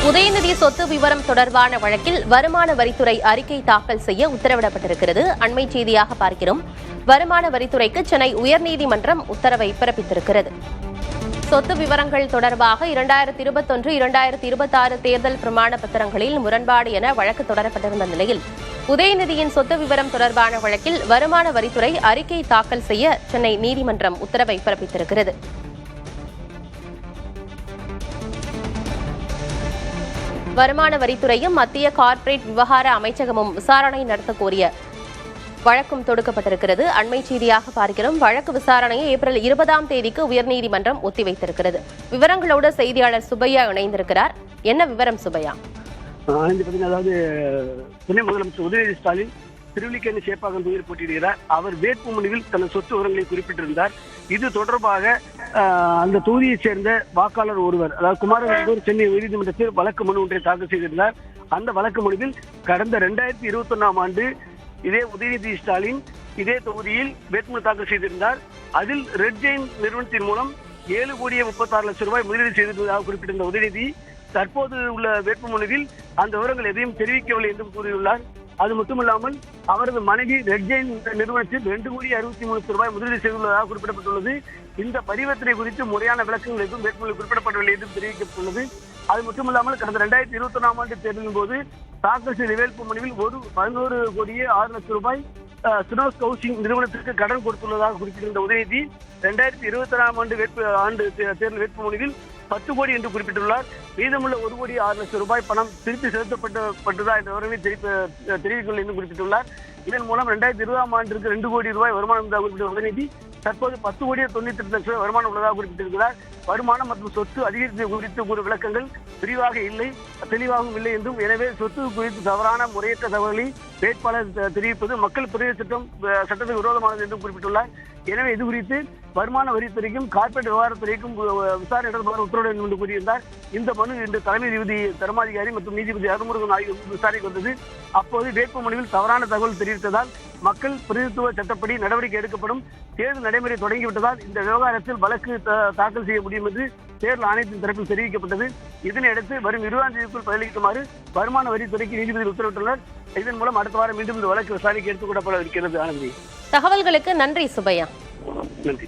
உதயநிதி சொத்து விவரம் தொடர்பான வழக்கில் வருமான வரித்துறை அறிக்கை தாக்கல் செய்ய உத்தரவிடப்பட்டிருக்கிறது. அண்மை செய்தியாக பார்க்கிறோம். வருமான வரித்துறைக்கு சென்னை உயர்நீதிமன்றம் உத்தரவை பிறப்பித்திருக்கிறது. சொத்து விவரங்கள் தொடர்பாக 2021-2026 தேர்தல் பிரமாண பத்திரங்களில் முரண்பாடு என வழக்கு தொடரப்பட்டிருந்த நிலையில் உதயநிதியின் சொத்து விவரம் தொடர்பான வழக்கில் வருமான வரித்துறை அறிக்கை தாக்கல் செய்ய சென்னை நீதிமன்றம் உத்தரவை பிறப்பித்திருக்கிறது. வருமான வரித்துறையும் மத்திய கார்ப்பரேட் விவகார அமைச்சகமும் விசாரணை நடத்த கோரிய வழக்கும் தொடுக்கப்பட்டிருக்கிறது. அண்மை செய்தியாக பார்க்கிறோம். வழக்கு விசாரணையை ஏப்ரல் 20ஆம் தேதிக்கு உயர்நீதிமன்றம் ஒத்திவைத்திருக்கிறது. விவரங்களோடு செய்தியாளர் சுப்பையா இணைந்திருக்கிறார். என்ன விவரம் சுப்பையா? அதாவது துணை முதலமைச்சர் உதயநிதி ஸ்டாலின் திருவல்லிக்கேணி சேப்பாக்கம் தொகுதியில் போட்டியிடுகிறார். அவர் வேட்புமனுவில் தனது சொத்து விவரங்களை குறிப்பிட்டிருந்தார். இது தொடர்பாக அந்த தொகுதியைச் சேர்ந்த வாக்காளர் ஒருவர், அதாவது குமாரவேல் சென்னை உயர்நீதிமன்றத்தில் வழக்கு மனு ஒன்றை தாக்கல் செய்திருந்தார். அந்த வழக்கு மனுவில் கடந்த 2021ஆம் ஆண்டு இதே உதயநிதி ஸ்டாலின் இதே தொகுதியில் வேட்புமனு தாக்கல் செய்திருந்தார். அதில் ரெட் ஜெயின் நிறுவனத்தின் மூலம் 7,36,00,000 ரூபாய் முதலீடு செய்திருந்ததாக குறிப்பிட்டிருந்த உதயநிதி தற்போது உள்ள வேட்புமனுவில் அந்த விவரங்கள் எதையும் தெரிவிக்கவில்லை என்றும் கூறியுள்ளார். அது மட்டுமல்லாமல் அவரது மனைவி ரெட் ஜெயின் நிறுவனத்தில் 2,63,00,000 ரூபாய் முதலீடு செய்துள்ளதாக குறிப்பிடப்பட்டுள்ளது. இந்த பரிவர்த்தனை குறித்து முறையான விளக்கங்கள் எதுவும் வேட்புமனு குறிப்பிடப்படவில்லை என்றும் தெரிவிக்கப்பட்டுள்ளது. அது மட்டுமல்லாமல் கடந்த 2021ஆம் ஆண்டு தேர்தலின் போது தாக்கல் செய்த வேட்புமனுவில் 11,06,00,000 ரூபாய் சுனோஸ் ஹவுசிங் நிறுவனத்திற்கு கடன் கொடுத்துள்ளதாக குறிப்பிட்டிருந்த உதயநிதி 2021ஆம் ஆண்டு தேர்தல் வேட்புமனுவில் 10 கோடி என்று குறிப்பிட்டுள்ளார். மீதமுள்ள 1,06,00,000 ரூபாய் பணம் திருப்பி செலுத்தப்பட்டதா என்ற விவரங்களை தெரிவிக்கவில்லை என்று குறிப்பிட்டுள்ளார். இதன் மூலம் 2020ஆம் ஆண்டிற்கு 2 கோடி ரூபாய் வருமானம் குறிப்பிட்ட உதயநிதி தற்போது 10,98,00,000 வருமானம் உள்ளதாக குறிப்பிட்டிருக்கிறார். வருமானம் மற்றும் சொத்து அதிகரிப்பு குறித்து கூறும் விளக்கங்கள் தெளிவாகவும் இல்லை என்றும், எனவே சொத்து குறித்து தவறான முறையற்ற தகவல்களை வேட்பாளர் தெரிவிப்பது மக்கள் பிரதிநிதி சட்டத்துக்கு விரோதமானது என்றும் குறிப்பிட்டுள்ளார். எனவே இது குறித்து வருமான வரித்துறைக்கும் கார்ப்பரேட் விவகாரத்துறைக்கும் விசாரணை நடத்துமாறு உத்தரவிட என்று கூறியிருந்தார். இந்த மனு இன்று தலைமை நீதிபதி தர்மாதிகாரி மற்றும் நீதிபதி அருமுருகன் ஆகியோர் விசாரணைக்கு வந்தது. அப்போது வேட்புமனுவில் தவறான தகவல் தெரிவித்ததால் மக்கள் பிரதிநிதித்துவ சட்டப்படி நடவடிக்கை எடுக்கப்படும், தேர்தல் நடைமுறை தொடங்கிவிட்டதால் இந்த விவகாரத்தில் வழக்கு தாக்கல் செய்ய முடியும் என்று தேர்தல் ஆணையத்தின் தரப்பில் தெரிவிக்கப்பட்டது. இதனையடுத்து வரும் 20ஆம் தேதிக்குள் பதிலளிக்குமாறு வருமான வரித்துறைக்கு நீதிபதி உத்தரவிட்டுள்ளனர். இதன் மூலம் அடுத்த வாரம் மீண்டும் இந்த வழக்கு விசாரணைக்கு எடுத்துக் கொள்ளப்பட இருக்கிறது. ஆனந்தி, தகவல்களுக்கு நன்றி சுப்பையா. நன்றி.